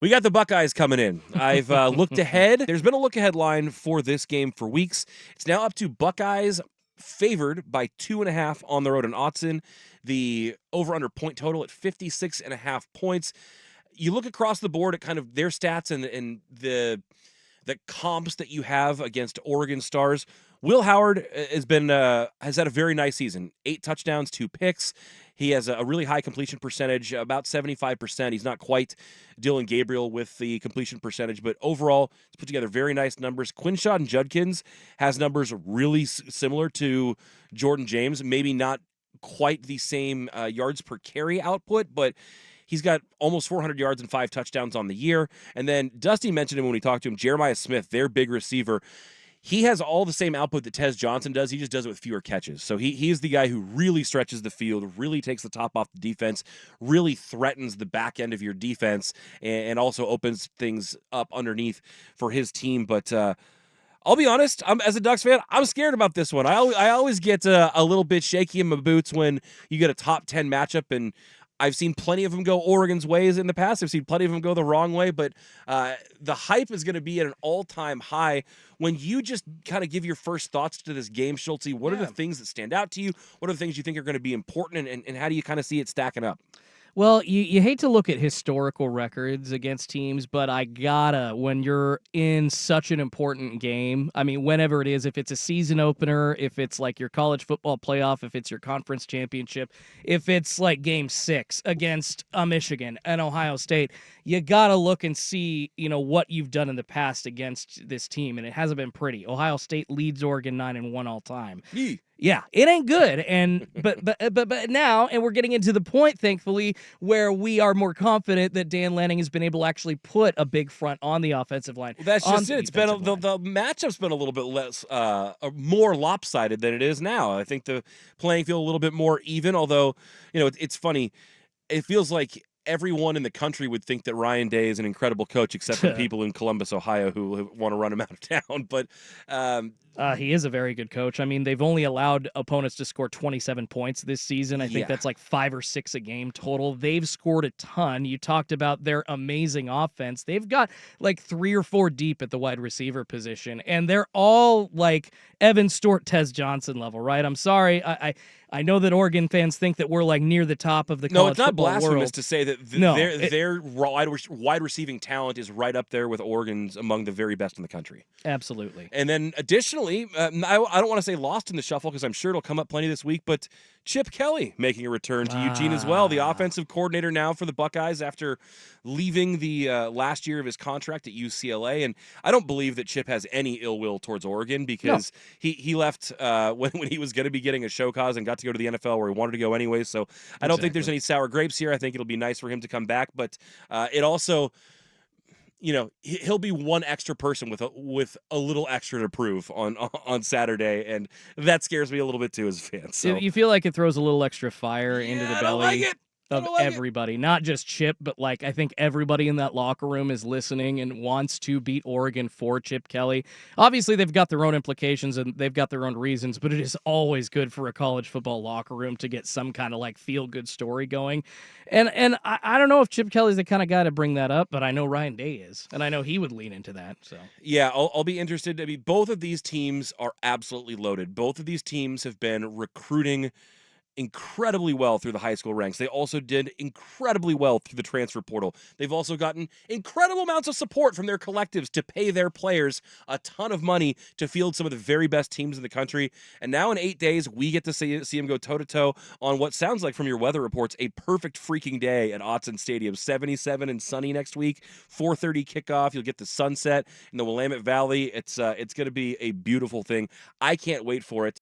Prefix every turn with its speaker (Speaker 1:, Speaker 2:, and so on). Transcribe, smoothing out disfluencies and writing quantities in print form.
Speaker 1: We got the Buckeyes coming in. I've looked ahead. There's been a look-ahead line for this game for weeks. It's now up to Buckeyes favored by 2.5 on the road in Autzen. The over-under point total at 56.5 points. You look across the board at kind of their stats and the comps that you have against Oregon Stars. Will Howard has had a very nice season. 8 touchdowns, 2 picks. He has a really high completion percentage, about 75%. He's not quite Dylan Gabriel with the completion percentage, but overall, he's put together very nice numbers. Quinshon Judkins has numbers really similar to Jordan James. Maybe not quite the same yards per carry output, but he's got almost 400 yards and 5 touchdowns on the year. And then Dusty mentioned him when we talked to him, Jeremiah Smith, their big receiver. He has all the same output that Tez Johnson does. He just does it with fewer catches. So he's the guy who really stretches the field, really takes the top off the defense, really threatens the back end of your defense, and also opens things up underneath for his team. But I'll be honest, as a Ducks fan, I'm scared about this one. I always get a little bit shaky in my boots when you get a top 10 matchup, and I've seen plenty of them go Oregon's ways in the past. I've seen plenty of them go the wrong way, but the hype is going to be at an all-time high. When you just kind of give your first thoughts to this game, Schulte, what are the things that stand out to you? What are the things you think are going to be important, and how do you kind of see it stacking up?
Speaker 2: Well, you hate to look at historical records against teams, but I gotta, when you're in such an important game, I mean, whenever it is, if it's a season opener, if it's like your college football playoff, if it's your conference championship, if it's like game 6 against Michigan and Ohio State, you gotta look and see, what you've done in the past against this team, and it hasn't been pretty. Ohio State leads Oregon 9-1 all time. Yeah, it ain't good, and but now, and we're getting into the point, thankfully, where we are more confident that Dan Lanning has been able to actually put a big front on the offensive line.
Speaker 1: Well, that's just it. It's been the matchup's been a little bit less, more lopsided than it is now. I think the playing field a little bit more even. Although, it's funny. It feels like everyone in the country would think that Ryan Day is an incredible coach, except for people in Columbus, Ohio, who want to run him out of town. But
Speaker 2: he is a very good coach. I mean, they've only allowed opponents to score 27 points this season. I think that's like 5 or 6 a game total. They've scored a ton. You talked about their amazing offense. They've got like 3 or 4 deep at the wide receiver position, and they're all like Evan Stewart, Tez Johnson level, right? I'm sorry. I know that Oregon fans think that we're like near the top of the college football world.
Speaker 1: No, it's not blasphemous to say that their wide receiving talent is right up there with Oregon's among the very best in the country.
Speaker 2: Absolutely.
Speaker 1: And then additionally, I don't want to say lost in the shuffle because I'm sure it'll come up plenty this week, but Chip Kelly making a return to Eugene as well, the offensive coordinator now for the Buckeyes after leaving the last year of his contract at UCLA. And I don't believe that Chip has any ill will towards Oregon because he left when he was going to be getting a show cause and got to go to the NFL where he wanted to go anyway. So I don't think there's any sour grapes here. I think it'll be nice for him to come back, but it also, he'll be one extra person with a little extra to prove on Saturday, and that scares me a little bit too as a fan. So
Speaker 2: you feel like it throws a little extra fire into the belly of everybody, not just Chip, but like I think everybody in that locker room is listening and wants to beat Oregon for Chip Kelly. Obviously, they've got their own implications and they've got their own reasons, but it is always good for a college football locker room to get some kind of like feel-good story going. And I don't know if Chip Kelly's the kind of guy to bring that up, but I know Ryan Day is, and I know he would lean into that. So
Speaker 1: yeah, I'll be interested. I mean, both of these teams are absolutely loaded. Both of these teams have been recruiting incredibly well through the high school ranks. They also did incredibly well through the transfer portal. They've also gotten incredible amounts of support from their collectives to pay their players a ton of money to field some of the very best teams in the country. And now in 8 days, we get to see them go toe-to-toe on what sounds like, from your weather reports, a perfect freaking day at Autzen Stadium. 77 and sunny next week, 4:30 kickoff. You'll get the sunset in the Willamette Valley. It's going to be a beautiful thing. I can't wait for it.